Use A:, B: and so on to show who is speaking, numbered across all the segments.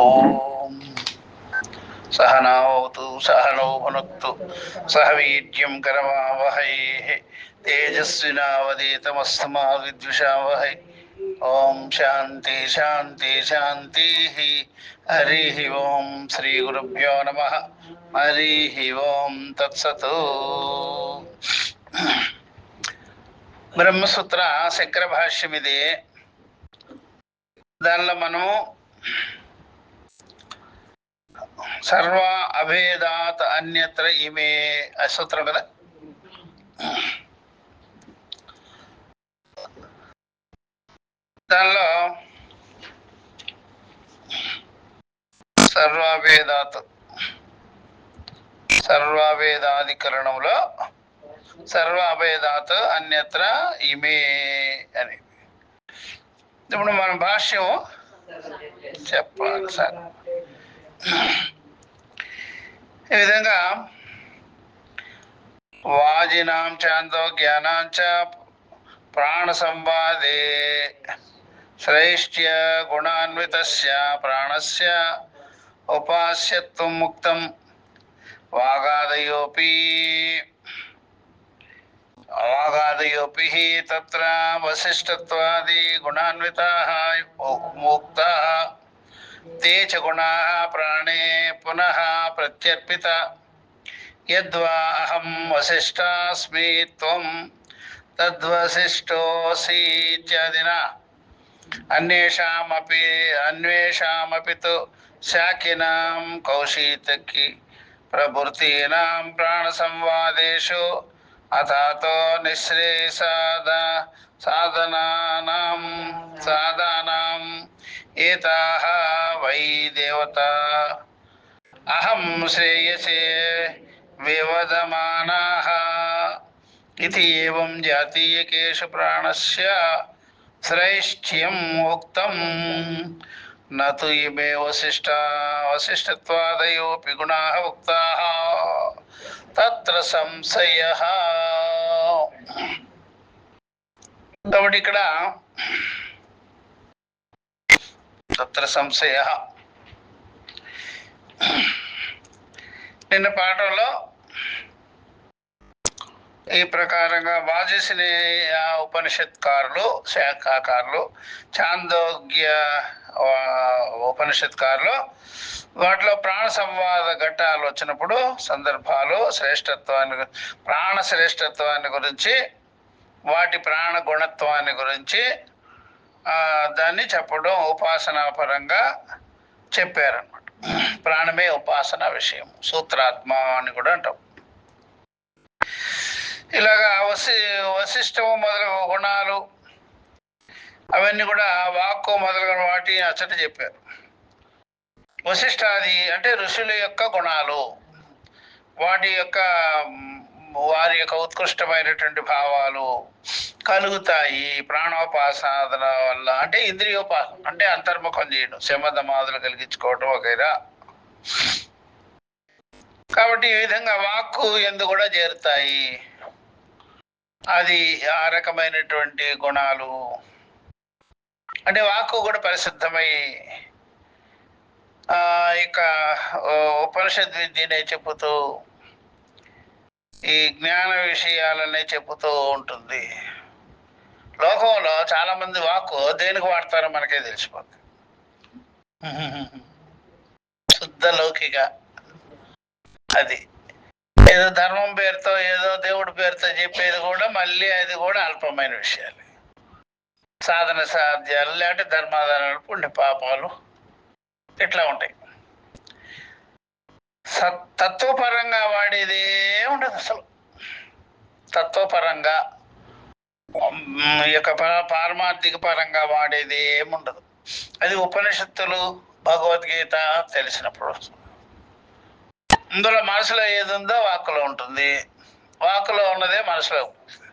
A: ఓం సహనావతు సహనౌ భునక్తు సహ వీర్యం కరవావహై తేజస్వినావధీతమస్తు మా విద్విషావహై. ఓం శాంతి శాంతి శాంతి. హరి ఓం శ్రీ గురుభ్యో నమ. హరి ఓం తత్సత్. బ్రహ్మసూత్ర శంకర భాష్యం ఇది. దానిలో మనం సర్వ అభేదాత్ అన్యత్ర ఇమే సూత్రం కదా. దానిలో సర్వాభేదాధికరణంలో సర్వ అభేదాత్ అన్యత్ర ఇమే అని. ఇప్పుడు మన భాష్యం చెప్పాలి సార్. ఈ విధంగా వాజినాం చాందోగ్యానాంచ ప్రాణ సంవాదే శ్రైష్ట్య గుణాన్వితస్య ప్రాణస్య ఉపాస్యత్వం ముక్తం వాగాదయోపి తత్ర వశిష్టత్వాది గుణాన్వితాః ముక్తాః తే చ గుణాః ప్రాణే పునః ప్రత్యర్పిత యద్వా అహం వశిష్టాస్మి త్వం తద్వశిష్టోసి ఇత్యాదినా అన్వేషామపి తు శాకినాం కౌశీతకి ప్రభృతీనాం ప్రాణ సంవాదేషు అథాతో సాధనానాం ఏతాః వై దేవతా అహం శ్రేయసే వివదమానాః ఇతి ఏవం జాతీయకేషు ప్రాణస్య శ్రైష్ఠ్యం ఉక్తం నతు ఇమే వశిష్టత్వాదయోపి గుణాః ఉక్తాః తత్ర సంశయః. కాబట్టి ఇక్కడ తత్ర సంశయః. నిన్న పాఠంలో ఈ ప్రకారంగా వాజసిని ఉపనిషత్కారులు, శాఖాకారులు, చాందోగ్య ఉపనిషత్కారులు వాటిలో ప్రాణ సంవాద ఘట్టాలు వచ్చినప్పుడు సందర్భాలు ప్రాణ శ్రేష్టత్వాన్ని గురించి, వాటి ప్రాణ గుణత్వాన్ని గురించి దాన్ని చెప్పడం ఉపాసనాపరంగా చెప్పారన్నమాట. ప్రాణమే ఉపాసన విషయం, సూత్రాత్మ అని కూడా అంటాం. ఇలాగా వశిష్టము మొదలగు గుణాలు అవన్నీ కూడా వాక్కు మొదలగు వాటి అచ్చట చెప్పారు. వశిష్టాది అంటే ఋషుల యొక్క గుణాలు, వారి యొక్క ఉత్కృష్టమైనటువంటి భావాలు కలుగుతాయి ప్రాణోపాసన వల్ల. అంటే ఇంద్రియోపాసన అంటే అంతర్ముఖం చేయడం, శమధమాదులు కలిగించుకోవడం వగైరా. కాబట్టి ఈ విధంగా వాక్కు ఎందు కూడా చేరుతాయి. అది ఆ రకమైనటువంటి గుణాలు. అంటే వాక్కు కూడా పరిశుద్ధమై ఇక ఉపనిషద్ విద్యనే చెబుతూ ఈ జ్ఞాన విషయాలనే చెబుతూ ఉంటుంది. లోకంలో చాలా మంది వాక్కు దేనికి వాడతారో మనకే తెలిసిపోతుంది. శుద్ధ లౌకిక, అది ఏదో ధర్మం పేరుతో ఏదో దేవుడి పేరుతో చెప్పేది కూడా మళ్ళీ అది కూడా అల్పమైన విషయాలు, సాధన సాధ్యాలు, లేకపోతే ధర్మాధారాలు, పుణ్య పాపాలు ఇట్లా ఉంటాయి. తత్వపరంగా వాడేదే ఉండదు అసలు. తత్వపరంగా యొక్క పారమార్థిక పరంగా వాడేది ఏముండదు. అది ఉపనిషత్తులు, భగవద్గీత తెలిసినప్పుడు ఇందులో మనసులో ఏది ఉందో వాక్కులో ఉంటుంది, వాక్కులో ఉన్నదే మనసులో ఉంటుంది.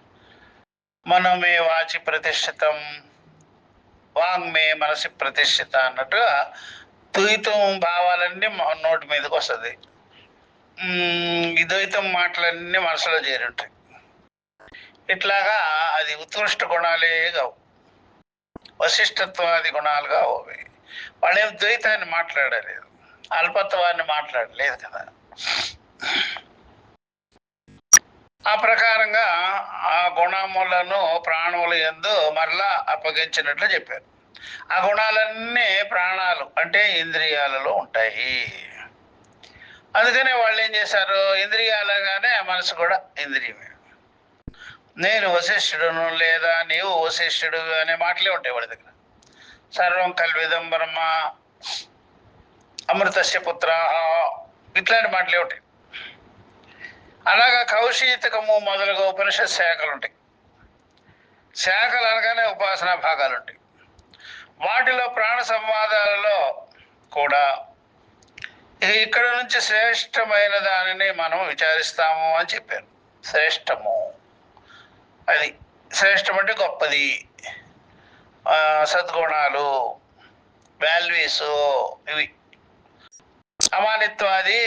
A: మనమే వాచి ప్రతిష్ఠితం, వాంగ్మే మనసి ప్రతిష్ఠిత అన్నట్టుగా ద్వైతం భావాలన్నీ నోటి మీదకి వస్తుంది. ఈ ద్వైతం మాటలన్నీ మనసులో చేరి ఉంటాయి. ఇట్లాగా అది ఉత్కృష్ట గుణాలే కావు. వశిష్ఠత్వాది గుణాలుగా అవి. వాళ్ళేం ద్వైతాన్ని మాట్లాడలేదు, అల్పత్వాన్ని మాట్లాడలేదు కదా. ఆ ప్రకారంగా ఆ గుణములను ప్రాణముల యందు మరలా అప్పగించినట్లు చెప్పారు. ఆ గుణాలన్నీ ప్రాణాలు అంటే ఇంద్రియాలలో ఉంటాయి. అందుకనే వాళ్ళు ఏం చేశారు, ఇంద్రియాలుగానే మనసు కూడా ఇంద్రియమే. నేను వశిష్ఠుడును లేదా నీవు వశిష్ఠుడు అనే మాటలే ఉంటాయి వాళ్ళ దగ్గర. సర్వం కల్విదం బ్రహ్మ, అమృతస్య పుత్ర, ఇట్లాంటి మాటలే ఉంటాయి. అలాగా కౌశీతకము మొదలుగా ఉపనిషత్ శాఖలు ఉంటాయి. శాఖలు అనగానే ఉపాసనా భాగాలు ఉంటాయి. వాటిలో ప్రాణ సంవాదాలలో కూడా ఇక్కడ నుంచి శ్రేష్టమైన దానిని మనం విచారిస్తాము అని చెప్పారు. శ్రేష్టము అది, శ్రేష్టం అంటే గొప్పది, సద్గుణాలు, వాల్యూస్ ఇవి. అమానిత్వాది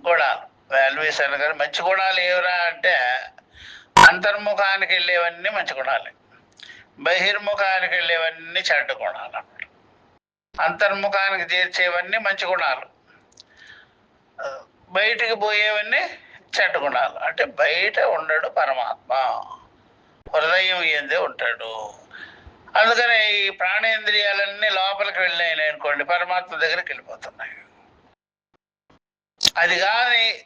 A: గుణాలు, వాల్యూస్ అనగానే మంచి గుణాలు ఏవరా అంటే అంతర్ముఖానికి వెళ్ళేవన్నీ మంచి గుణాలే, బహిర్ముఖానికి వెళ్ళేవన్నీ చెడ్డ గుణాలు అన్నమాట. అంతర్ముఖానికి చేర్చేవన్నీ మంచి గుణాలు, బయటికి పోయేవన్నీ చెడ్డ గుణాలు. అంటే బయట ఉండడు పరమాత్మ, హృదయం ఏందే ఉంటాడు. అందుకనే ఈ ప్రాణేంద్రియాలన్నీ లోపలికి వెళ్ళినాయి అనుకోండి, పరమాత్మ దగ్గరికి వెళ్ళిపోతున్నాయి. అది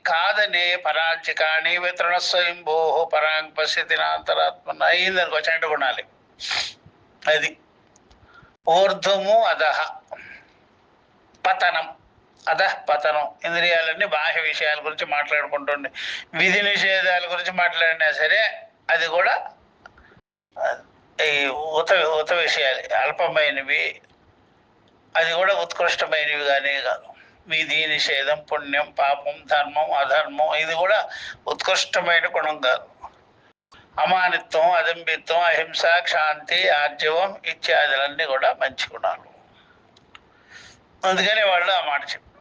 A: కాదని పరాంచి కానీ వితరణ స్వయంభో పరాంగ్ పశ్యతి నాంతరాత్మ అయిందనుకో చెడ్డ గుణాలు. అది ఊర్ధ్వము అధః పతనం, అధః పతనం. ఇంద్రియాలన్నీ బాహ్య విషయాల గురించి మాట్లాడుకుంటుండే, విధి నిషేధాల గురించి మాట్లాడినా సరే అది కూడా ఈ ఉత విషయాలు, అల్పమైనవి. అది కూడా ఉత్కృష్టమైనవి కానీ కాదు. విధి నిషేధం, పుణ్యం పాపం, ధర్మం అధర్మం, ఇది కూడా ఉత్కృష్టమైన గుణం కాదు. అమానిత్వం, అదంబిత్వం, అహింస, శాంతి, ఆర్జవం ఇత్యాదులన్నీ కూడా మంచి గుణాలు. అందుకని వాళ్ళు ఆ మాట చెప్పారు.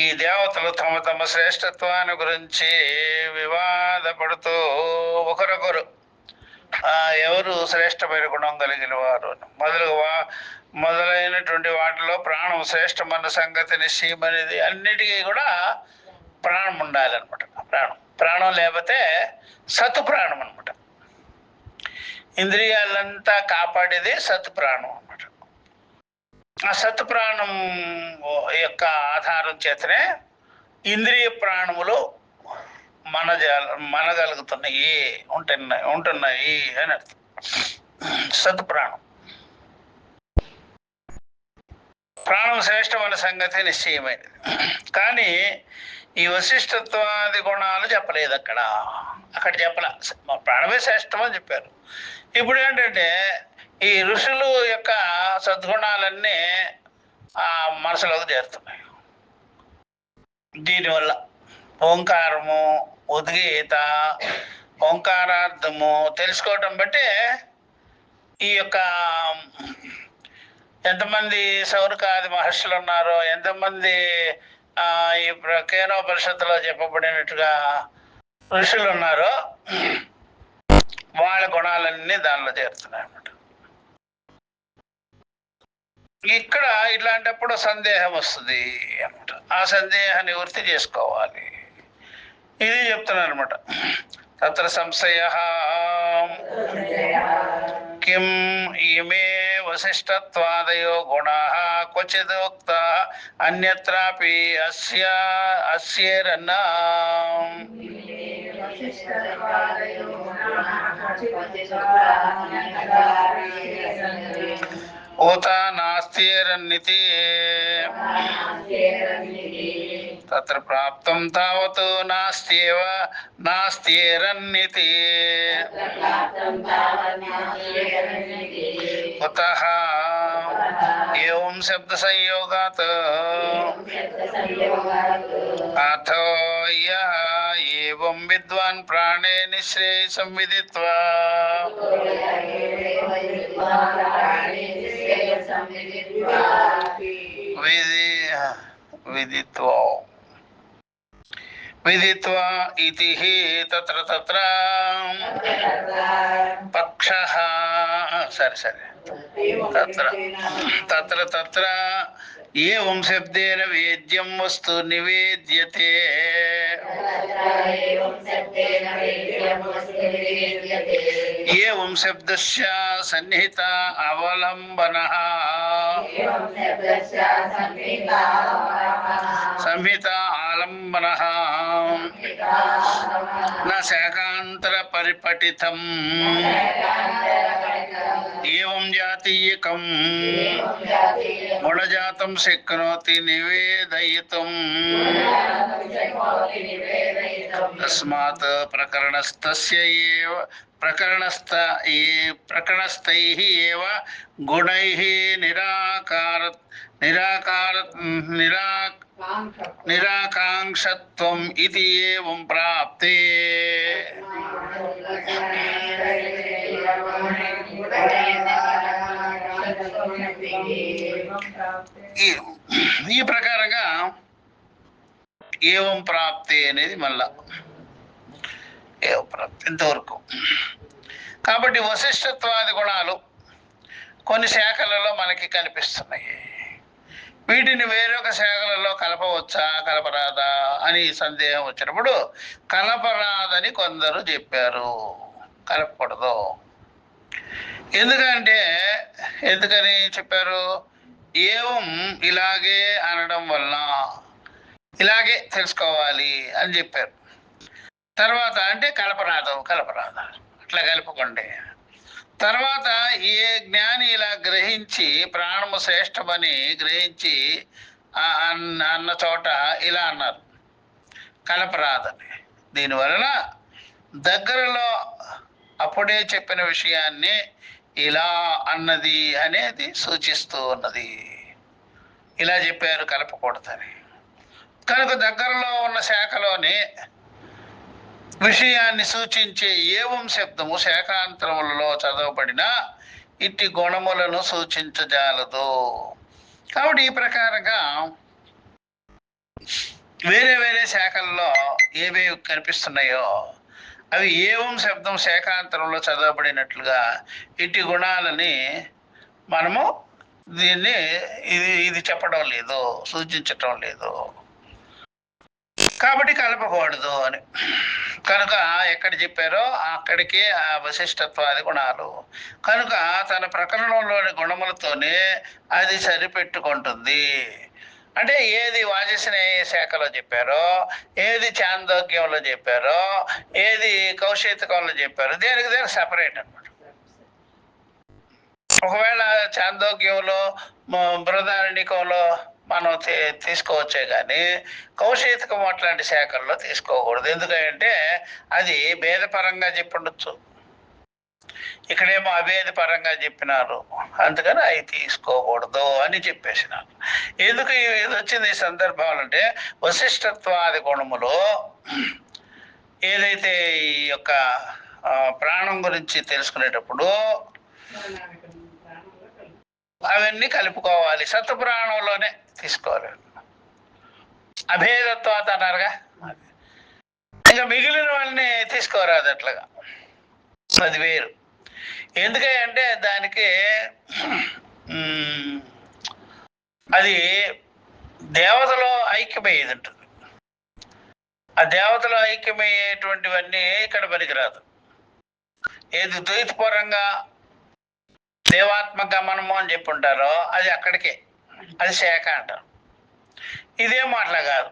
A: ఈ దేవతలు తమ తమ శ్రేష్టత్వాన్ని గురించి వివాదపడుతూ ఒకరొకరు ఎవరు శ్రేష్టమైన గుణం కలిగిన వారు మొదలైనటువంటి వాటిలో ప్రాణం శ్రేష్టమన్న సంగతి నిశ్చయమనేది. అన్నిటికీ కూడా ప్రాణం ఉండాలన్నమాట. ప్రాణం లేకపోతే సత్ ప్రాణం అనమాట. ఇంద్రియాలంతా కాపాడేది సత్ ప్రాణం అనమాట. ఆ సత్ ప్రాణం యొక్క ఆధారం చేతనే ఇంద్రియ ప్రాణములు మనగలుగుతున్నాయి, ఉంటున్నాయి అని అర్థం. సత్ ప్రాణం శ్రేష్టమైన సంగతి నిశ్చయమైనది. కానీ ఈ వశిష్ఠత్వాది గుణాలు చెప్పలేదు అక్కడ చెప్పలే. ప్రాణమే శ్రేష్టం అని చెప్పారు. ఇప్పుడు ఏంటంటే ఈ ఋషులు యొక్క సద్గుణాలన్నీ ఆ మనసులోకి చేరుతున్నాయి. దీనివల్ల ఓంకారము, ఉద్గీత, ఓంకారార్థము తెలుసుకోవటం బట్టే ఈ యొక్క ఎంతమంది సౌనకాది మహర్షులు ఉన్నారో, ఎంతమంది ఈ కేనోపనిషత్తులో చెప్పబడినట్టుగా ఋషులు ఉన్నారో వాళ్ళ గుణాలన్నీ దానిలో చేరుతున్నాయి అన్నమాట. ఇక్కడ ఇట్లాంటప్పుడు సందేహం వస్తుంది అన్నమాట. ఆ సందేహాన్ని నివృత్తి చేసుకోవాలి. ఇది చెప్తున్నాను అనమాట. తత్ర సంశయః కిం ఇమే వశిష్ఠత్వాదయో గుణాః క్వచిదోక్తాః అన్యత్రాపి అస్యేరన్నా ఉత నాస్త్యేరన్నితి తత్ర ప్రాప్తం తావత్ నాస్త్యేరన్నితి కుతః ఏవం శబ్ద సంయోగాత్ అథో యః ఏవం విద్వాన్ ప్రాణే నిశ్రేయసం విదిత్వా విదిత్వా ఇతి తత్ర పక్షః సరే సరే. తత్ర తత్ర తత్ర ఏవం శబ్దేన వేద్యం వస్తు నివేద్యతే. ఏవం శబ్దస్య సన్నిహిత అవలంబనః సంహిత ఆలంబనః న శాకాంతర పరిపఠితం. ఏవం జాతీయకం గుణజాతం శక్నోతి నివేదయితుం. తస్మాత్ ప్రకరణస్థైః ఏవ గుణైః నిరాకాంక్షత్వం ఇతి ఏవం ప్రాప్తే. ఈ ప్రకారంగా ఏవం ప్రాప్తి అనేది మళ్ళా ఏవం ప్రాప్తి ఇంతవరకు. కాబట్టి వశిష్ఠత్వాది గుణాలు కొన్ని శాఖలలో మనకి కనిపిస్తున్నాయి. వీటిని వేరొక శాఖలలో కలపవచ్చా కలపరాదా అని సందేహం వచ్చినప్పుడు కలపరాదని కొందరు చెప్పారు, కలపకూడదు. ఎందుకని చెప్పారు? ఏవం ఇలాగే అనడం వల్ల ఇలాగే తెలుసుకోవాలి అని చెప్పారు. తర్వాత అంటే కలపరాదు అట్లా కలపకండి. తర్వాత ఏ జ్ఞాని ఇలా గ్రహించి ప్రాణము శ్రేష్టమని గ్రహించి అన్న చోట ఇలా అన్నారు కలపరాదని. దీనివలన దగ్గరలో అప్పుడే చెప్పిన విషయాన్ని ఇలా అన్నది అనేది సూచిస్తూ ఉన్నది. ఇలా చెప్పారు కలపకూడదని. కనుక దగ్గరలో ఉన్న శాఖలోని విషయాన్ని సూచించే ఏవం శబ్దము శాఖాంతరములలో చదవబడిన ఇట్టి గుణములను సూచించజాలదు. కాబట్టి ఈ ప్రకారంగా వేరే వేరే శాఖల్లో ఏవేవి కనిపిస్తున్నాయో అవి ఏవం శబ్దం శాఖాంతరంలో చదవబడినట్లుగా ఇట్టి గుణాలని మనము దీన్ని ఇది చెప్పడం లేదు, సూచించటం లేదు. కాబట్టి కలపకూడదు అని. కనుక ఎక్కడ చెప్పారో అక్కడికే ఆ వశిష్ఠత్వాది గుణాలు. కనుక తన ప్రకరణంలోని గుణములతోనే అది సరిపెట్టుకుంటుంది. అంటే ఏది వాజస్నేయ శాఖలో చెప్పారో, ఏది చాందోగ్యంలో చెప్పారో, ఏది కౌశితకంలో చెప్పారో దేనికి సపరేట్ అన్నమాట. ఒకవేళ చాందోగ్యంలో బృహదారణ్యకంలో మనం తీసుకోవచ్చే కానీ కౌశితకం అట్లాంటి శాఖల్లో తీసుకోకూడదు. ఎందుకంటే అది భేదపరంగా చెప్పుండొచ్చు, ఇక్కడేమో అభేద పరంగా చెప్పినారు, అందుకని అవి తీసుకోకూడదు అని చెప్పేసినారు. ఎందుకు ఇది వచ్చింది ఈ సందర్భాలు అంటే వశిష్ఠత్వాది గుణములు ఏదైతే ఈ యొక్క ప్రాణం గురించి తెలుసుకునేటప్పుడు అవన్నీ కలుపుకోవాలి, సత్ప్రాణంలోనే తీసుకోవాలి. అభేదత్వాత అన్నారుగా, ఇంకా మిగిలిన వాళ్ళని తీసుకోరాదు అట్లాగా, అది వేరు. ఎందుకంటే దానికి అది దేవతలో ఐక్యమయ్యేది ఉంటుంది. ఆ దేవతలో ఐక్యమయ్యేటువంటివన్నీ ఇక్కడ పనికిరాదు. ఏది ద్వైతపరంగా దేవాత్మ గమనము అని చెప్పుంటారో అది అక్కడికే, అది శాఖ అంటారు. ఇదేం అట్లా కాదు,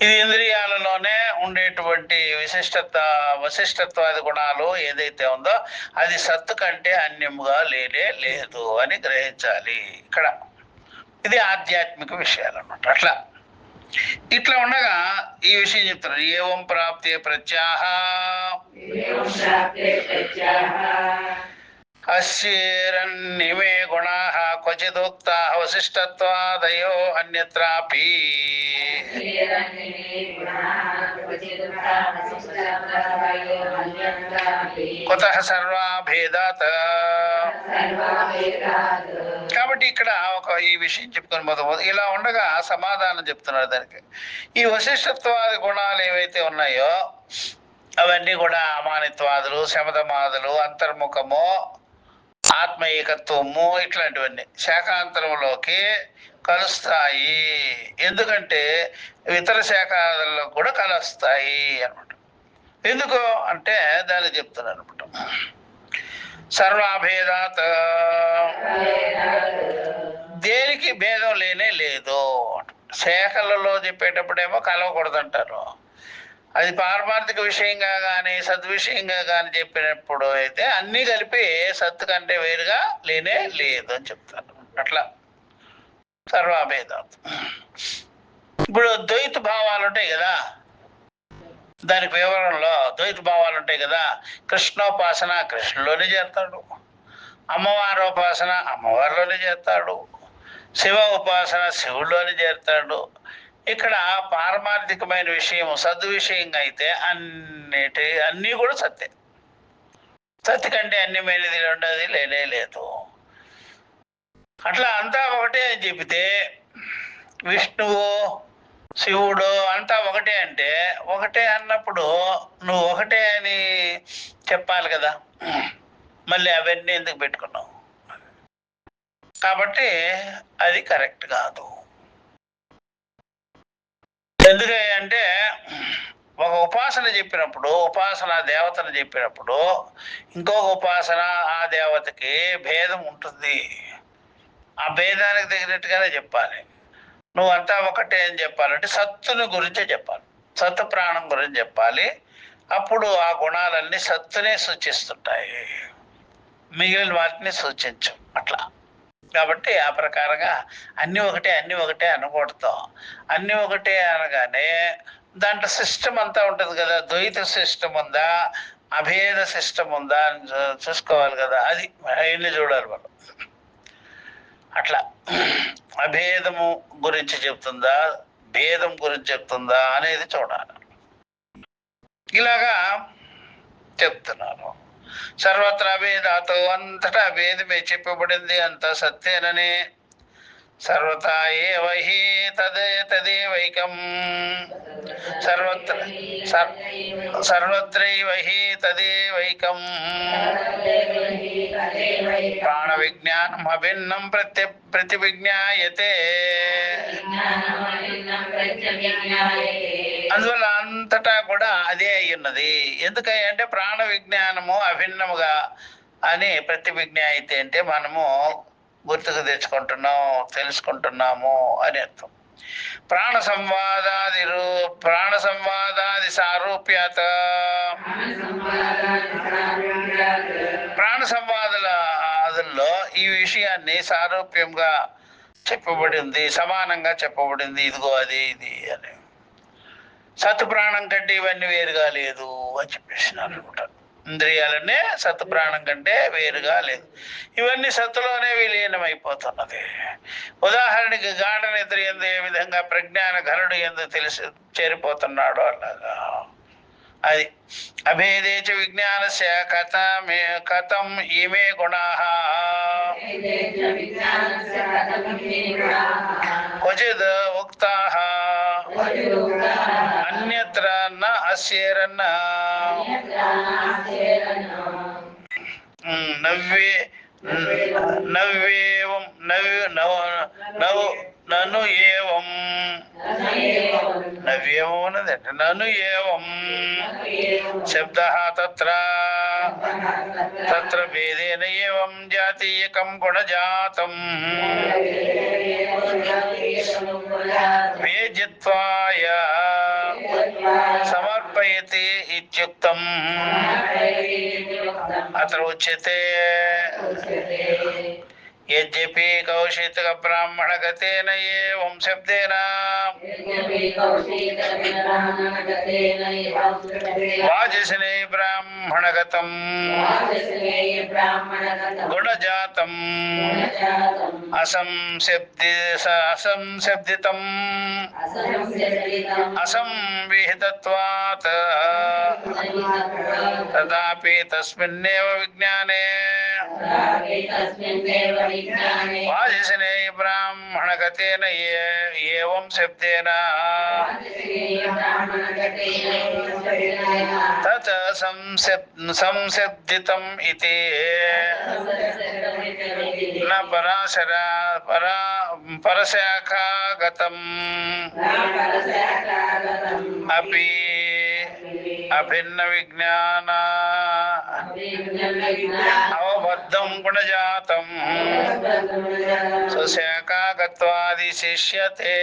A: ఇది ఇంద్రియాలలోనే ఉండేటువంటి వశిష్ఠత్వాది గుణాలు ఏదైతే ఉందో అది సత్తు కంటే అన్యముగా లేదు అని గ్రహించాలి. ఇక్కడ ఇది ఆధ్యాత్మిక విషయాలు అన్నమాట. ఇట్లా ఉండగా ఈ విషయం చెప్తున్నారు. ఏవం ప్రాప్తే ప్రత్యాహ అస్యేరన్నిమే గుణాః క్వచిదుక్తాః వశిష్ఠత్వాదయో అన్యత్రాపి కుతః సర్వాభేదాత్. కాబట్టి ఇక్కడ ఈ విషయం చెప్పుకొని మొదలు ఇలా ఉండగా సమాధానం చెప్తున్నారు దానికి. ఈ వశిష్ఠత్వాది గుణాలు ఏవైతే ఉన్నాయో అవన్నీ కూడా అమానిత్వాదులు, శమధమాదులు, అంతర్ముఖము, ఆత్మ ఏకత్వము, ఇట్లాంటివన్నీ శాఖాంతరంలోకి కలుస్తాయి. ఎందుకంటే ఇతర శాఖలలో కూడా కలుస్తాయి అనమాట. ఎందుకు అంటే దాన్ని చెప్తున్నాను అనమాట. సర్వాభేదాత్, దేనికి భేదం లేనే లేదు. శాఖలలో చెప్పేటప్పుడేమో కలవకూడదంటారు. అది పారమార్థిక విషయంగా కానీ సద్విషయంగా కానీ చెప్పినప్పుడు అయితే అన్నీ కలిపి సత్తు కంటే వేరుగా లేనే లేదు అని చెప్తారు. అట్లా సర్వాభేదాత్. ఇప్పుడు ద్వైత భావాలు ఉంటాయి కదా, దానికి వివరణలో ద్వైత భావాలు ఉంటాయి కదా. కృష్ణోపాసన కృష్ణులోనే చేస్తాడు, అమ్మవారి ఉపాసన అమ్మవారిలోనే చేస్తాడు, శివ ఉపాసన శివుల్లోనే చేస్తాడు. ఇక్కడ పారమార్థికమైన విషయం సద్విషయంగా అయితే అన్నీ కూడా సత్తే. సత్య కంటే అన్యమైనది ఉండదు, లేనే లేదు. అట్లా అంతా ఒకటే అని చెబితే విష్ణువు శివుడు అంతా ఒకటే అంటే, ఒకటే అన్నప్పుడు నువ్వు ఒకటే అని చెప్పాలి కదా, మళ్ళీ అవన్నీ ఎందుకు పెట్టుకున్నావు? కాబట్టి అది కరెక్ట్ కాదు. ఎందుకంటే ఒక ఉపాసన చెప్పినప్పుడు, ఉపాసన దేవతను చెప్పినప్పుడు ఇంకొక ఉపాసన ఆ దేవతకి భేదం ఉంటుంది. ఆ భేదానికి తగినట్టుగానే చెప్పాలి. నువ్వంతా ఒకటే అని చెప్పాలంటే సత్తుని గురించే చెప్పాలి, సత్తు ప్రాణం గురించి చెప్పాలి. అప్పుడు ఆ గుణాలన్నీ సత్తునే సూచిస్తుంటాయి, మిగిలిన వాటిని సూచించు. అట్లా కాబట్టి ఆ ప్రకారంగా అన్నీ ఒకటే అనకూడదు. అన్నీ ఒకటే అనగానే దాంట్లో సిస్టమ్ అంతా ఉంటుంది కదా. ద్వైత సిస్టమ్ ఉందా, అభేద సిస్టమ్ ఉందా అని చూసుకోవాలి కదా. అది అవన్నీ చూడాలి మనం. అట్లా అభేదము గురించి చెప్తుందా, భేదం గురించి చెప్తుందా అనేది చూడాలి. ఇలాగా చెప్తున్నాను. సర్వత్ర అభేదాతో, అంతటా అభేదమే చెప్పబడింది, అంత సత్యేనని. సర్వతా ఏవ హి తదేవైకం, సర్వత్రైవ హి తదేవైకం. ప్రాణ విజ్ఞానం అభిన్నం ప్రతివిజ్ఞాయతే. అందువల్ల అంతటా కూడా అదే అయ్యున్నది. ఎందుకంటే ప్రాణ విజ్ఞానము అభిన్నముగా అని ప్రతివిజ్ఞాయితే అంటే మనము గుర్తుకు తెచ్చుకుంటున్నాం, తెలుసుకుంటున్నాము అని అర్థం. ప్రాణ సంవాదాది సారూప్యత, ప్రాణ సంవాదాలలో ఈ విషయాన్ని సారూప్యంగా చెప్పబడింది, సమానంగా చెప్పబడింది. ఇదిగో అది ఇది అని. సత్ ప్రాణం కంటే ఇవన్నీ వేరుగా లేదు అని చెప్పేసినారు అనమాట. ఇంద్రియాలనే సత్ ప్రాణం కంటే వేరుగా లేదు, ఇవన్నీ సత్తులోనే విలీనమైపోతున్నది. ఉదాహరణకి గాఢ నిద్ర ఎందు ఏ విధంగా ప్రజ్ఞాన ఘనుడు ఎందు తెలిసి చేరిపోతున్నాడు అలాగా. అది అభేదేచ విజ్ఞానస్య కథం ఇమే గుణాః క్వచిద్ ఉక్తాః అన్యత్ర న అస్యేరన్న నవ్యేవం నను ఏవం నవ్యేవం అన్నదంటే నను ఏవం శబ్దః తత్ర భేదేన ఏవం జాతీయకం గుణజాతం వేజిత్వాయ సమర్పయతి ఇత్యుక్తం. అత్ర ఉచ్యతే యద్యపి కౌశితక బ్రాహ్మణగతేన ఏవం శబ్దేన వాజసినే బ్రాహ్మణగతం గుణజాతం అసంశబ్దితం అసంవిహితత్వాత్ తదాపి తస్మిన్నేవ విజ్ఞానే వాజసినేయ బ్రాహ్మణగతేన ఏవం శబ్దేన తత్ సంశబ్దితం ఇతి న పరశాఖాగతం అపి అభిన్న విజ్ఞాన అవబద్ధం గుణజాతం స్వశాఖాగత్వాది శిష్యతే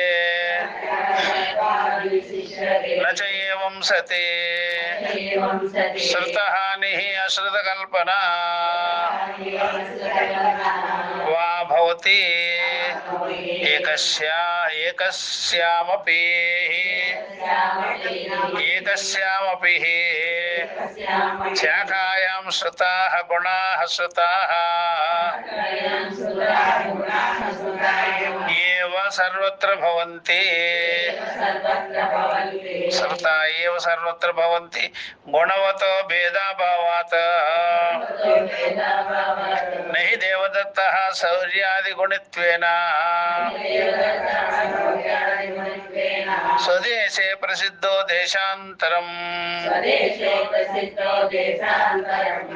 A: నచ ఏవం సతే శ్రుతహాని అశ్రుతకల్పనా వా భవతి ఏకస్యామపి శాఖాయాం శ్రుతాః గుణాః శ్రుతాః ఏవ సర్వత్ర భవంతి శ్రుతా ఏవ సర్వత్ర భవంతి గుణవతో భేదాభావాత్ నహి దేవదత్తః శౌర్యాది గుణిత్వేన స్వదేశే ప్రసిద్ధో దేశాంతరం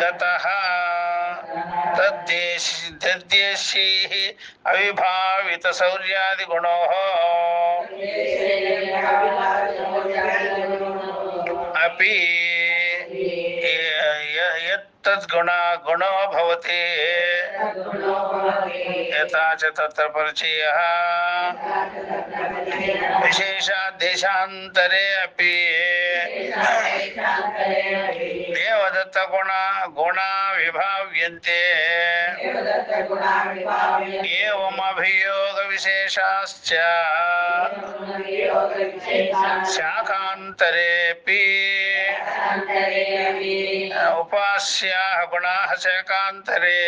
A: గతః తద్దేశీః అవిభావిత శౌర్యాది గుణోః అపి యత్తద్గుణో భవతి యథా చ తత్ర పరిచయః విశేషాద్ దేశాంతరే అపి దేవదత్త గుణా విభావ్యంతే ఏవం అభియోగ విశేషాశ్చ శాఖాంతరేపి ఉపాస్యాః గుణాః శాఖాంతరే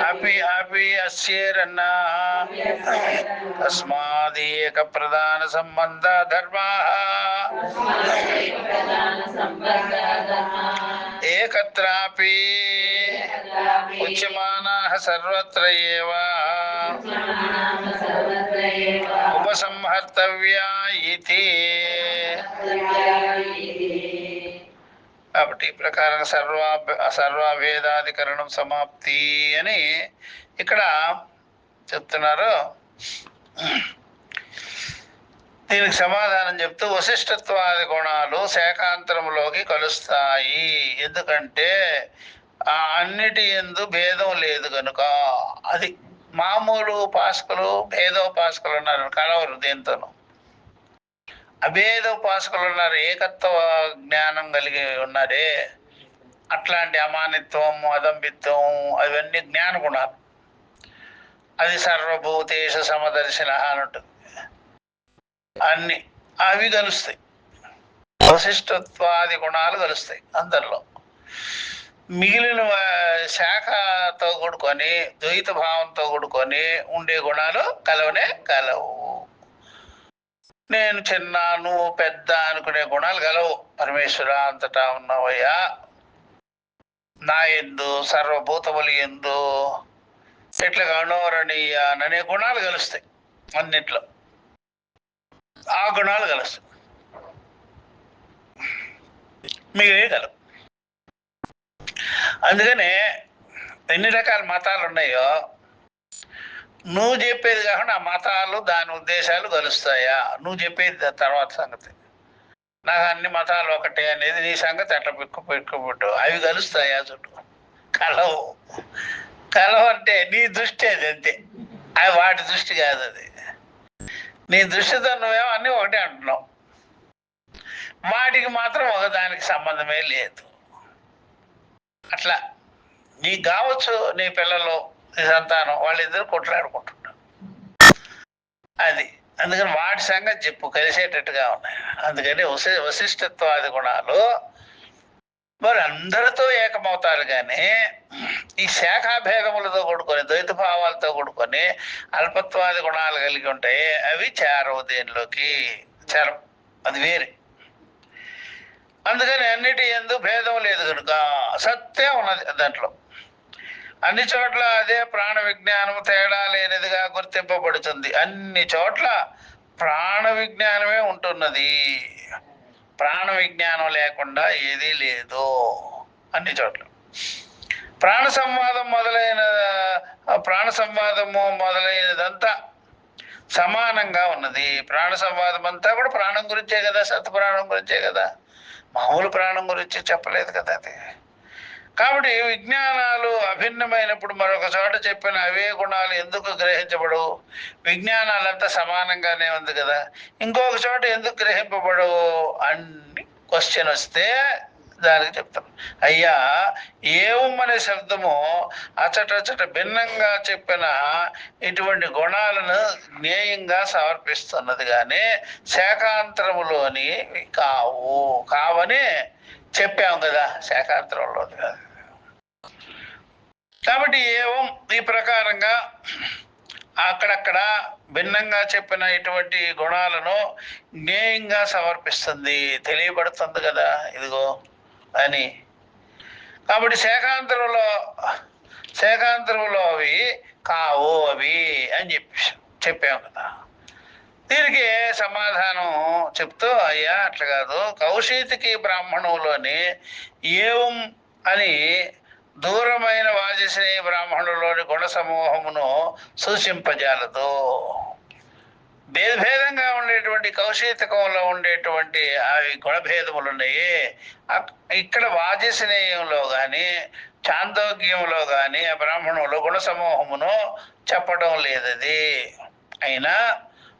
A: అపి అస్యేరన్న తస్మాదేక ప్రధాన సంబంధ ధర్మాః ఏకత్రాపి ఉచ్యమానాః సర్వత్ర ఏవ ఉపసంహర్తవ్యా ఇతి. కాబట్టి ఈ ప్రకారం సర్వాభేదాధికరణం సమాప్తి అని ఇక్కడ చెప్తున్నారు. దీనికి సమాధానం చెప్తూ వశిష్ఠత్వాది గుణాలు శాఖాంతరములోకి కలుస్తాయి. ఎందుకంటే అన్నిటి యందు భేదం లేదు కనుక. అది మామూలు ఉపాసకులు భేదోపాసకులు ఉన్నారు, కలవరు దేంతోనూ. అభేద ఉపాసకులు ఉన్నారు, ఏకత్వ జ్ఞానం కలిగి ఉన్నారే. అట్లాంటి అమానిత్వం, అదంబిత్వం అవన్నీ జ్ఞాన గుణాలు. అది సర్వభూతేష సమదర్శన అని ఉంటుంది. అన్ని అవి కలుస్తాయి, వశిష్ఠత్వాది గుణాలు కలుస్తాయి అందరిలో. మిగిలిన శాఖతో కూడుకొని ద్వైత భావంతో కూడుకొని ఉండే గుణాలు కలవనే కలవు. నేను చిన్న, నువ్వు పెద్ద అనుకునే గుణాలు కలవు. పరమేశ్వర అంతటా ఉన్నవయ్యా, నా యందు సర్వభూతములు యందు ఇట్లా గణోరణీయ అనే గుణాలు కలుస్తాయి. అన్నిట్లో ఆ గుణాలు కలుస్తాయి, మిగిలినవి కలవు. అందుకనే ఎన్ని రకాల మతాలు ఉన్నాయో నువ్వు చెప్పేది కాకుండా ఆ మతాలు దాని ఉద్దేశాలు కలుస్తాయా? నువ్వు చెప్పేది తర్వాత సంగతి. నాకు అన్ని మతాలు ఒకటే అనేది నీ సంగతి అట్లా పెట్టుకోబెట్టు. అవి కలుస్తాయా? చుట్టూ కలవు. కలవు అంటే నీ దృష్టి అది, అంతే. అవి వాటి దృష్టి కాదు. అది నీ దృష్టితో నువ్వేమో అన్నీ ఒకటే అంటున్నావు. వాటికి మాత్రం ఒకదానికి సంబంధమే లేదు. అట్లా నీకు కావచ్చు, నీ పిల్లలు, నీ సంతానం, వాళ్ళిద్దరు కొట్లాడుకుంటున్నారు. అది అందుకని వాటి సంగతి చెప్పు, కలిసేటట్టుగా ఉన్నాయి. అందుకని వశిష్ఠత్వాది గుణాలు మరి అందరితో ఏకమవుతారు. కానీ ఈ శాఖాభేదములతో కూడుకొని, ద్వైత భావాలతో కూడుకొని అల్పత్వాది గుణాలు కలిగి ఉంటాయి. అవి చేరవు దేనిలోకి, చేరవు. అది వేరే. అందుకని అన్నిటి యందు భేదం లేదు కనుక సత్తే ఉన్నది దాంట్లో. అన్ని చోట్ల అదే ప్రాణ విజ్ఞానం తేడా లేనిదిగా గుర్తింపబడుతుంది. అన్ని చోట్ల ప్రాణ విజ్ఞానమే ఉంటున్నది. ప్రాణ విజ్ఞానం లేకుండా ఏదీ లేదు అన్ని చోట్ల. ప్రాణ సంవాదము మొదలైనదంతా సమానంగా ఉన్నది. ప్రాణ సంవాదం అంతా కూడా ప్రాణం గురించే కదా, సత్ ప్రాణం గురించే కదా, మామూలు ప్రాణం గురించి చెప్పలేదు కదా అది. కాబట్టి విజ్ఞానాలు అభిన్నమైనప్పుడు మరొక చోట చెప్పిన అవే గుణాలు ఎందుకు గ్రహించబడవు? విజ్ఞానాలంతా సమానంగానే ఉంది కదా, ఇంకొక చోట ఎందుకు గ్రహింపబడవు అని క్వశ్చన్ వస్తే దానికి చెప్తాను. అయ్యా, ఏం అనే శబ్దము అచటచట భిన్నంగా చెప్పిన ఇటువంటి గుణాలను జ్ఞేయంగా సమర్పిస్తున్నది కానీ శాఖాంతరములోని కావని చెప్పాము కదా, శాఖాంతరంలోని కాదు. కాబట్టి ఏవం ఈ ప్రకారంగా అక్కడక్కడ భిన్నంగా చెప్పిన ఇటువంటి గుణాలను జ్ఞేయంగా సమర్పిస్తుంది, తెలియబడుతుంది కదా ఇదిగో అని. కాబట్టి శాఖాంతరంలో అవి కావు అవి అని చెప్పాము కదా. దీనికి సమాధానం చెప్తూ, అయ్యా అట్లా కాదు, కౌశితికి బ్రాహ్మణంలోని ఏవం అని దూరమైన వాజస్నేయ బ్రాహ్మణులోని గుణ సమూహమును సూచింపజాలదు. భేదంగా ఉండేటువంటి కౌశితకంలో ఉండేటువంటి అవి గుణభేదములు ఉన్నాయి. ఇక్కడ వాజస్నేయంలో కానీ చాందోగ్యంలో కానీ ఆ బ్రాహ్మణంలో గుణ సమూహమును చెప్పడం లేదది. అయినా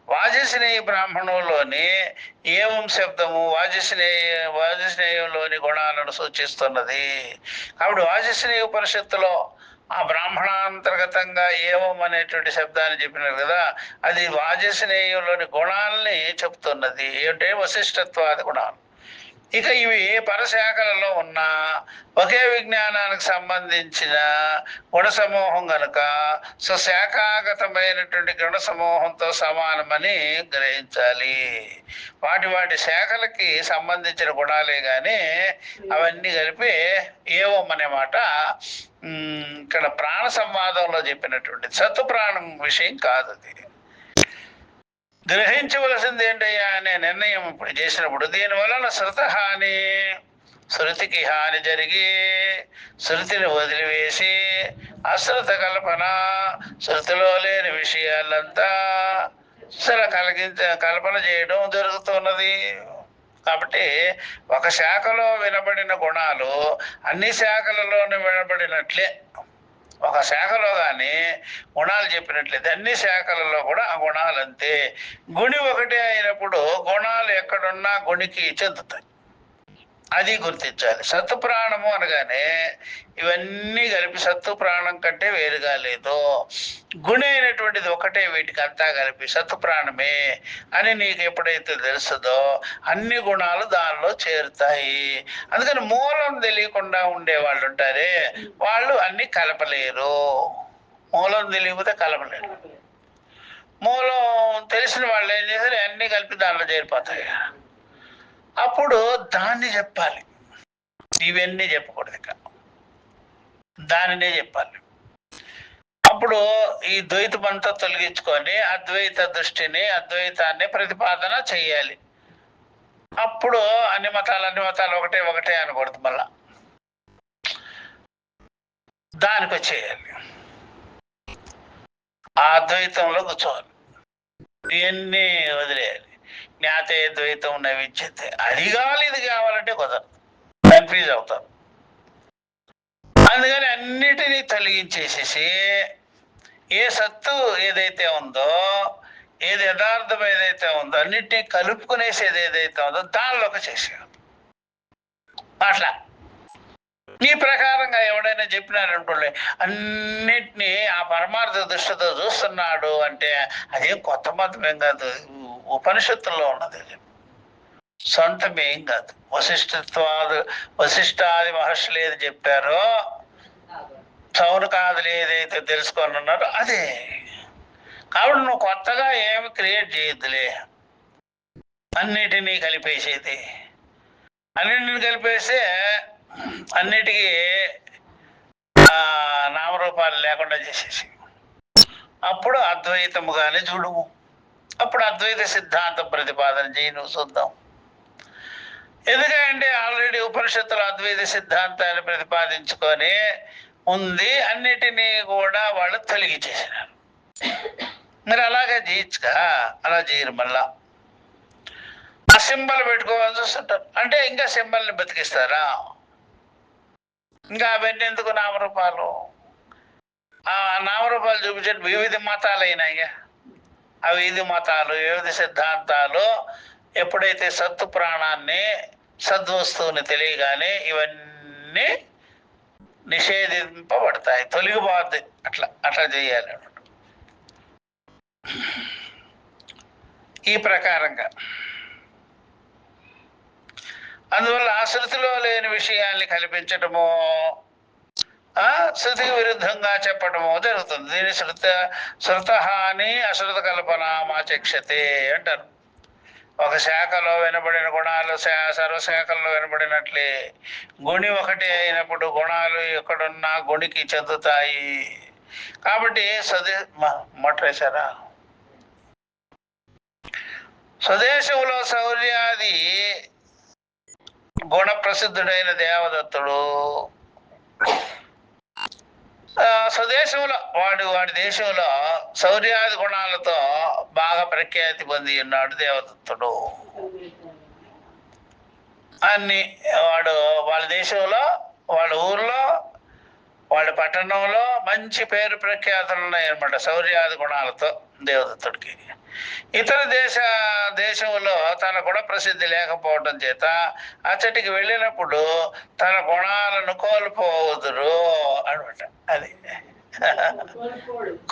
A: వాజస్నేయ బ్రాహ్మణంలోని ఏవం శబ్దము వాజస్నేయంలోని గుణాలను సూచిస్తున్నది. కాబట్టి వాజస్నేయ ఉపనిషత్తులో ఆ బ్రాహ్మణాంతర్గతంగా ఏవం అనేటువంటి శబ్దాన్ని చెప్పినారు కదా, అది వాజస్నేయంలోని గుణాలని చెప్తున్నది. ఏమిటంటే వశిష్ఠత్వాది గుణాలు. ఇక ఇవి పరశాఖలలో ఉన్న ఒకే విజ్ఞానానికి సంబంధించిన గుణ సమూహం కనుక స్వశాఖాగతమైనటువంటి గుణ సమూహంతో సమానమని గ్రహించాలి. వాటి శాఖలకి సంబంధించిన గుణాలే కానీ అవన్నీ కలిపి ఏవం అనే మాట ఇక్కడ ప్రాణ సంవాదంలో చెప్పినటువంటి సత్తు ప్రాణం విషయం కాదు. అది గ్రహించవలసింది ఏంటయ్యా అనే నిర్ణయం ఇప్పుడు చేసినప్పుడు దీనివలన శృతికి హాని జరిగి శృతిని వదిలివేసి అశ్రుత కల్పన, శృతిలో లేని విషయాలంతా కల్పన చేయడం జరుగుతున్నది. కాబట్టి ఒక శాఖలో వినబడిన గుణాలు అన్ని శాఖలలోనూ వినబడినట్లే, ఒక శాఖలో కానీ గుణాలు చెప్పినట్లయితే అన్ని శాఖలలో కూడా ఆ గుణాలు అంతే. గుణి ఒకటే అయినప్పుడు గుణాలు ఎక్కడున్నా గుణికి చెందుతాయి, అది గుర్తించాలి. సత్తు ప్రాణము అనగానే ఇవన్నీ కలిపి సత్తు ప్రాణం కంటే వేరుగా లేదు, గుణి అయినటువంటిది ఒకటే వీటికి అంతా కలిపి సత్తు ప్రాణమే అని నీకు ఎప్పుడైతే తెలుస్తుందో అన్ని గుణాలు దానిలో చేరుతాయి. అందుకని మూలం తెలియకుండా ఉండేవాళ్ళు ఉంటారే, వాళ్ళు అన్ని కలపలేరు. మూలం తెలియకపోతే కలపలేరు. మూలం తెలిసిన వాళ్ళు ఏం చేశారు, అన్నీ కలిపి దానిలో చేరిపోతాయి. అప్పుడు దాన్ని చెప్పాలి, ఇవన్నీ చెప్పకూడదు, ఇక దానినే చెప్పాలి. అప్పుడు ఈ ద్వైతమంతా తొలగించుకొని అద్వైతాన్ని ప్రతిపాదన చెయ్యాలి. అప్పుడు అన్ని మతాలు ఒకటే అనకూడదు, మళ్ళా దానికి వచ్చేయాలి, ఆ అద్వైతంలో కూర్చోవాలి, ఇవన్నీ వదిలేయాలి. జ్ఞాతే ద్వైతం నవిద్యతే, అది కావాలి ఇది కావాలంటే కుదరదు, కన్ఫ్యూజ్ అవుతారు. అందుకని అన్నిటినీ తొలగించేసేసి ఏ సత్తు ఏదైతే ఉందో, ఏది యథార్థం ఏదైతే ఉందో, అన్నిటినీ కలుపుకునేసేది ఏదైతే ఉందో దానిలోకి చేసేయాలి. అట్లా ఈ ప్రకారంగా ఎవడైనా చెప్పినారనుకోండి, అన్నిటినీ ఆ పరమార్థ దృష్టితో చూస్తున్నాడు అంటే అదేం కొత్త మతమేం కాదు, ఉపనిషత్తుల్లో ఉన్నది, సొంతమేం కాదు. వశిష్ఠాది మహర్షులు ఏది చెప్పారో, సౌనకాదులు ఏదైతే తెలుసుకొని ఉన్నారో అదే. కాబట్టి నువ్వు కొత్తగా ఏమి క్రియేట్ చేయొద్దులే, అన్నిటినీ కలిపేసేది. అన్నింటిని కలిపేస్తే అన్నిటికీ నామరూపాలు లేకుండా చేసేసి అప్పుడు అద్వైతముగానే చూడుము. అప్పుడు అద్వైత సిద్ధాంతం ప్రతిపాదన చేయి, నువ్వు చూద్దాం. ఎందుకంటే ఆల్రెడీ ఉపనిషత్తులు అద్వైత సిద్ధాంతాన్ని ప్రతిపాదించుకొని ఉంది, అన్నిటినీ కూడా వాళ్ళు తొలగించేసినారు. మరి అలాగే చేయొచ్చుగా, అలా చేయరు. మళ్ళా ఆ సింబల్ పెట్టుకోవాల్సి వస్తుంటారు. అంటే ఇంకా సింబల్ని బతికిస్తారా? ఇంకా అవన్నీ ఎందుకు నామరూపాలు? ఆ నామరూపాలు చూపించే వివిధ మతాలు అయినాయి. ఆ వివిధ మతాలు, వివిధ సిద్ధాంతాలు ఎప్పుడైతే సత్తు ప్రాణాన్ని, సద్వస్తువుని తెలియగానే ఇవన్నీ నిషేధింపబడతాయి, తొలగిపోద్ది. అట్లా చేయాలి ఈ ప్రకారంగా. అందువల్ల శృతిలో లేని విషయాల్ని కల్పించటము, శృతికి విరుద్ధంగా చెప్పటము జరుగుతుంది. దీని శృతహాని అశ్రుత కల్పన మాచక్షతే అంటారు. ఒక శాఖలో వినబడిన గుణాలు సర్వశాఖల్లో వినబడినట్లే గుణి ఒకటి అయినప్పుడు గుణాలు ఎక్కడున్నా గుణికి చెందుతాయి. కాబట్టి మొట్టేశారా స్వదేశంలో శౌర్యాది గుణ ప్రసిద్ధుడైన దేవదత్తుడు స్వదేశంలో వాడి దేశంలో శౌర్యాది గుణాలతో బాగా ప్రఖ్యాతి పొంది ఉన్నాడు దేవదత్తుడు. అన్ని వాళ్ళ దేశంలో, వాళ్ళ ఊర్లో, వాళ్ళ పట్టణంలో మంచి పేరు ప్రఖ్యాతులు ఉన్నాయన్నమాట శౌర్యాది గుణాలతో దేవదత్తుడికి. ఇతర దేశంలో తన గుణ ప్రసిద్ధి లేకపోవడం చేత అచ్చటికి వెళ్ళినప్పుడు తన గుణాలను కోల్పోదురు అనమాట. అది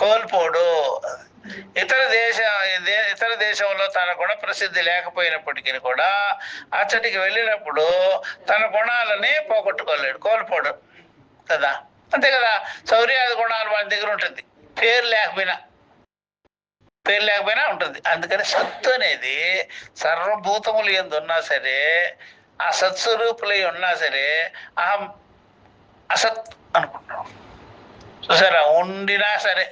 A: కోల్పోడు. ఇతర దేశంలో తన గుణ ప్రసిద్ధి లేకపోయినప్పటికీ కూడా అచ్చటికి వెళ్ళినప్పుడు తన గుణాలని పోగొట్టుకోలేడు, కోల్పోడు కదా. అంతే కదా, శౌర్యాది గుణాలు వాడి దగ్గర ఉంటుంది, పేరు లేకపోయినా ఉంటుంది. అందుకని సత్తు అనేది సర్వభూతములు యందు ఉన్నా సరే, ఆ సత్స్వరూపులై ఉన్నా సరే అహం అసత్ అనుకుంటున్నాం. చూసారా, ఉండినా సరే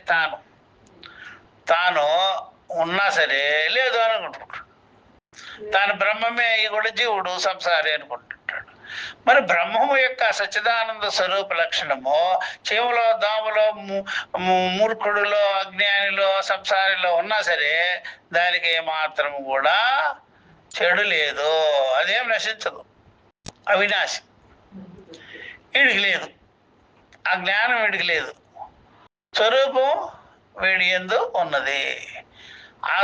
A: తాను ఉన్నా సరే లేదు అని అనుకుంటున్నాడు. తాను బ్రహ్మమే అయ్యి కూడా జీవుడు సంసారి అనుకుంటుంటాడు. మరి బ్రహ్మము యొక్క సచ్చిదానంద స్వరూప లక్షణము చీమలో, దాములో, మూర్ఖుడిలో, అజ్ఞానిలో, సంసారిలో ఉన్నా సరే దానికి ఏమాత్రము కూడా చెడు లేదు. అదేం నశించదు, అవినాశి. వీడికి లేదు, ఆ జ్ఞానం వీడికి లేదు. స్వరూపం వీడి యందు ఉన్నది. ఆ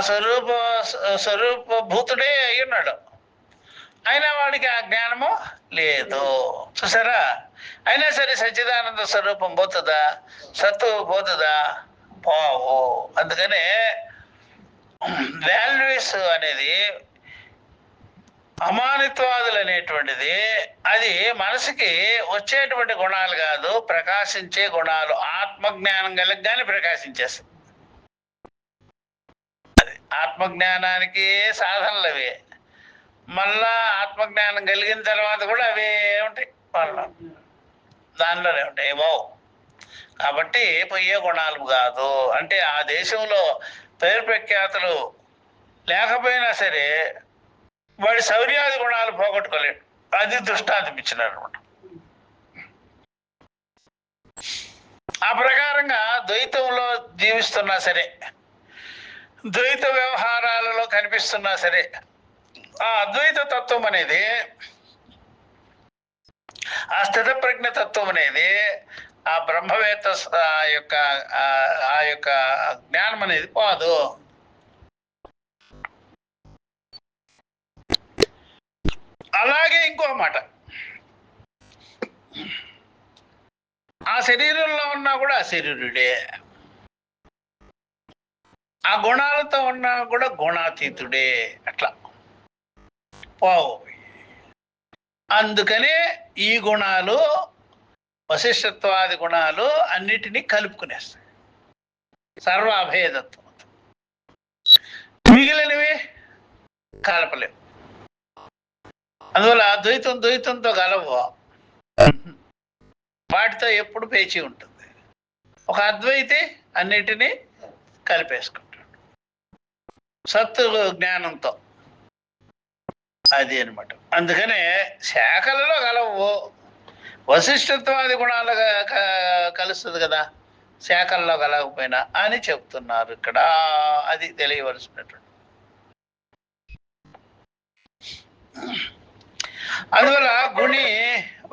A: స్వరూపభూతుడే అయి ఉన్నాడు, అయినా వాడికి ఆ జ్ఞానము లేదు. చూసారా, అయినా సరే సచ్చిదానంద స్వరూపం పోతుందా, సత్తు పోతుందా? పోవు. అందుకనే వాల్యూస్ అనేది, అమానిత్వాదులు అనేటువంటిది అది మనసుకి వచ్చేటువంటి గుణాలు కాదు, ప్రకాశించే గుణాలు. ఆత్మజ్ఞానం కలగగానే ప్రకాశించేస్తాయి. అది ఆత్మజ్ఞానానికి సాధనలు అవే. మళ్ళా ఆత్మజ్ఞానం కలిగిన తర్వాత కూడా అవే ఉంటాయి, మళ్ళా దానిలోనే ఉంటాయి, ఏమో. కాబట్టి పోయే గుణాలు కాదు. అంటే ఆ దేశంలో పేరు ప్రఖ్యాతులు లేకపోయినా సరే వాడి శౌర్యాది గుణాలు పోగొట్టుకోలేడు. అది దృష్టాంతం ఇచ్చినారు అనమాట. ఆ ప్రకారంగా ద్వైతంలో జీవిస్తున్నా సరే, ద్వైత వ్యవహారాలలో కనిపిస్తున్నా సరే, ఆ అద్వైత తత్వం అనేది, ఆ స్థిత ప్రజ్ఞ తత్వం అనేది, ఆ బ్రహ్మవేత్త ఆ యొక్క జ్ఞానం అనేది పోదు. అలాగే ఇంకో మాట, ఆ శరీరంలో ఉన్నా కూడా అశరీరుడే, ఆ గుణాలతో ఉన్నా కూడా గుణాతీతుడే. అట్లా పోవు. అందుకనే ఈ గుణాలు, వశిష్ఠత్వాది గుణాలు అన్నిటినీ కలుపుకునేస్తాయి సర్వ అభేదత్వం. మిగిలినవి కలపలేవు. అందువల్ల ద్వైతంతో కలవు, వాటితో ఎప్పుడు పేచి ఉంటుంది. ఒక అద్వైతి అన్నిటినీ కలిపేసుకుంటాడు సత్తు జ్ఞానంతో, అది అనమాట. అందుకనే శాఖలలో కలవు, వశిష్ఠత్వాది గుణాలు కలుస్తుంది కదా శాఖల్లో కలగకపోయినా అని చెప్తున్నారు ఇక్కడ. అది తెలియవలసినటువంటి. అందువల్ల గుణి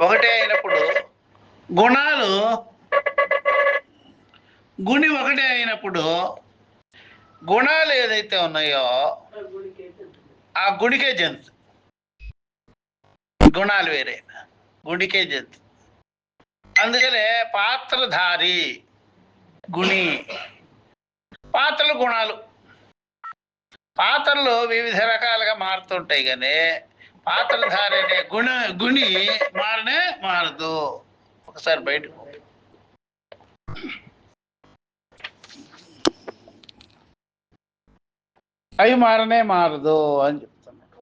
A: ఒకటే అయినప్పుడు గుణి ఒకటే అయినప్పుడు గుణాలు ఏదైతే ఉన్నాయో ఆ గుణికే జంతు, గుణాలు వేరైనా గుణికే జంతు. అందుకనే పాత్రధారి గుణి, పాత్రలు గుణాలు, పాత్రలు వివిధ రకాలుగా మారుతుంటాయి కానీ పాత్రధారి అనే గుణి మారదు. ఒకసారి బయటకు అవి మారదు అని చెప్తున్నాడు.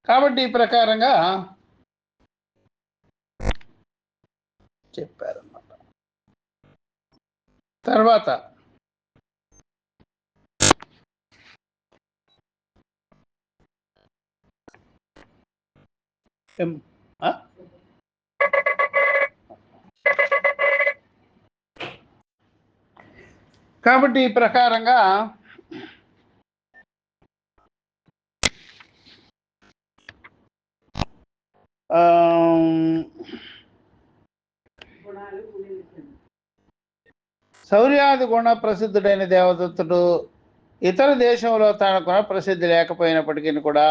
A: కాబట్టి ఈ ప్రకారంగా చెప్పారన్నమాట. తర్వాత కాబట్టి ఈ ప్రకారంగా శౌర్యాది గుణ ప్రసిద్ధుడైన దేవదత్తుడు ఇతర దేశంలో తన గుణ ప్రసిద్ధి లేకపోయినప్పటికీ కూడా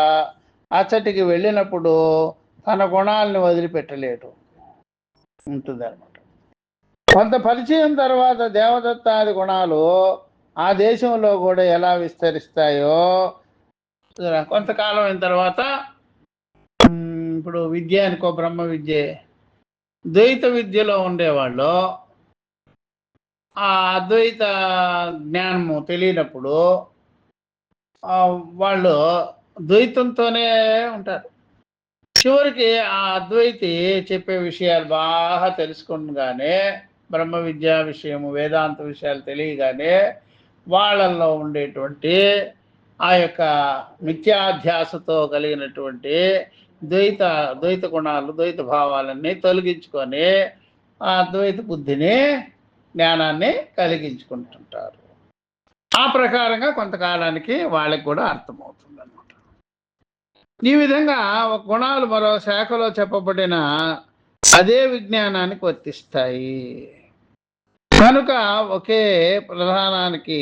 A: అచ్చటికి వెళ్ళినప్పుడు తన గుణాలను వదిలిపెట్టలేడు ఉంటుంది అనమాట. కొంత పరిచయం తర్వాత దేవదత్తాది గుణాలు ఆ దేశంలో కూడా ఎలా విస్తరిస్తాయో కొంతకాలం అయిన తర్వాత, ఇప్పుడు విద్య అనుకో, బ్రహ్మ విద్య, ద్వైత విద్యలో ఉండేవాళ్ళు ఆ అద్వైత జ్ఞానము తెలియనప్పుడు వాళ్ళు ద్వైతంతోనే ఉంటారు. చివరికి ఆ అద్వైతి చెప్పే విషయాలు బాగా తెలుసుకునగానే, బ్రహ్మ విద్యా విషయము వేదాంత విషయాలు తెలియగానే వాళ్ళల్లో ఉండేటువంటి ఆ యొక్క మిథ్యాధ్యాసతో కలిగినటువంటి ద్వైత గుణాలు, ద్వైత భావాలన్నీ తొలగించుకొని ఆ అద్వైత బుద్ధిని, జ్ఞానాన్ని కలిగించుకుంటుంటారు. ఆ ప్రకారంగా కొంతకాలానికి వాళ్ళకి కూడా అర్థమవుతుంది అన్నమాట. ఈ విధంగా ఒక గుణాలు మరో శాఖలో చెప్పబడిన అదే విజ్ఞానానికి వర్తిస్తాయి కనుక ఒకే ప్రధానానికి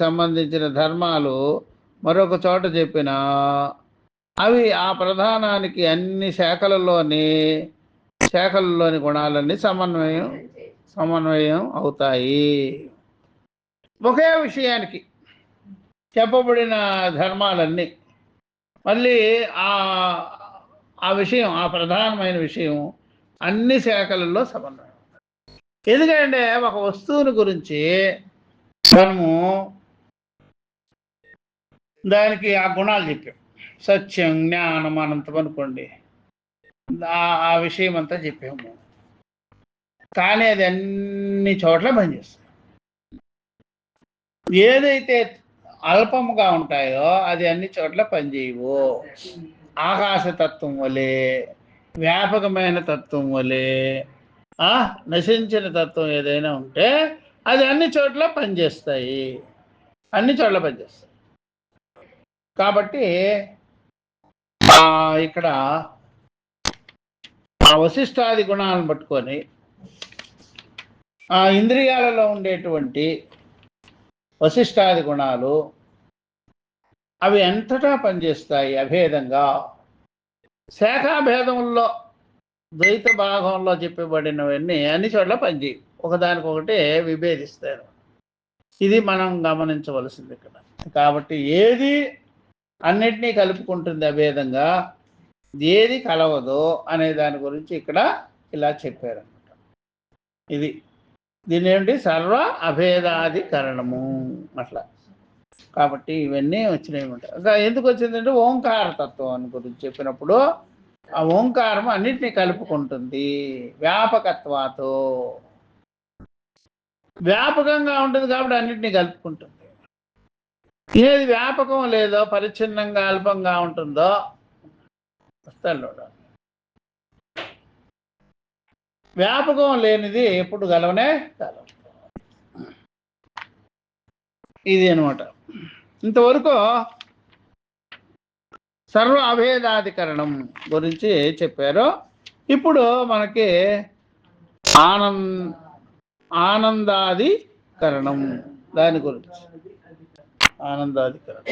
A: సంబంధించిన ధర్మాలు మరొక చోట చెప్పిన అవి ఆ ప్రధానానికి అన్ని శాఖలలోని గుణాలన్నీ సమన్వయం అవుతాయి. ఒకే విషయానికి చెప్పబడిన ధర్మాలన్నీ మళ్ళీ ఆ విషయం, ఆ ప్రధానమైన విషయం అన్ని శాఖలలో సమన్వయం. ఎందుకంటే ఒక వస్తువుని గురించి మనము దానికి ఆ గుణాలు చెప్పాం, సత్యం, జ్ఞానం, అనంతం అనుకోండి, ఆ విషయం అంతా చెప్పాము. కానీ అది అన్ని చోట్ల పనిచేస్తుంది. ఏదైతే అల్పముగా ఉంటాయో అది అన్ని చోట్ల పనిచేయవు. ఆకాశతత్వం వలె, వ్యాపకమైన తత్వం వలె, నశించిన తత్వం ఏదైనా ఉంటే అది అన్ని చోట్ల పనిచేస్తాయి. కాబట్టి ఇక్కడ ఆ వశిష్టాది గుణాలను పట్టుకొని ఆ ఇంద్రియాలలో ఉండేటువంటి వశిష్టాది గుణాలు అవి ఎంతటా పనిచేస్తాయి అభేదంగా. శాఖాభేదంలో ద్వైత భాగంలో చెప్పబడినవన్నీ అన్ని చోట్ల పనిచేయవు, ఒకదానికొకటి విభేదిస్తారు. ఇది మనం గమనించవలసింది ఇక్కడ. కాబట్టి ఏది అన్నిటినీ కలుపుకుంటుంది అభేదంగా, ఏది కలవదో అనే దాని గురించి ఇక్కడ ఇలా చెప్పారన్నమాట. ఇది దీని ఏమిటి సర్వ అభేదాధికరణము అట్లా. కాబట్టి ఇవన్నీ వచ్చినాయన్నమాట. ఎందుకు వచ్చిందంటే ఓంకార తత్వం గురించి చెప్పినప్పుడు ఆ ఓంకారం అన్నిటినీ కలుపుకుంటుంది, వ్యాపకత్వాతో వ్యాపకంగా ఉంటుంది కాబట్టి అన్నిటినీ కలుపుకుంటుంది. ఏది వ్యాపకం లేదో పరిచ్ఛిన్నంగా అల్పంగా ఉంటుందో వస్తాడు. వ్యాపకం లేనిది ఎప్పుడు కలవనే కలవ. ఇది అనమాట. ఇంతవరకు సర్వ అభేదాధికరణం గురించి చెప్పారు. ఇప్పుడు మనకి ఆనందాధికరణం దాని గురించి. ఆనందాధికరణం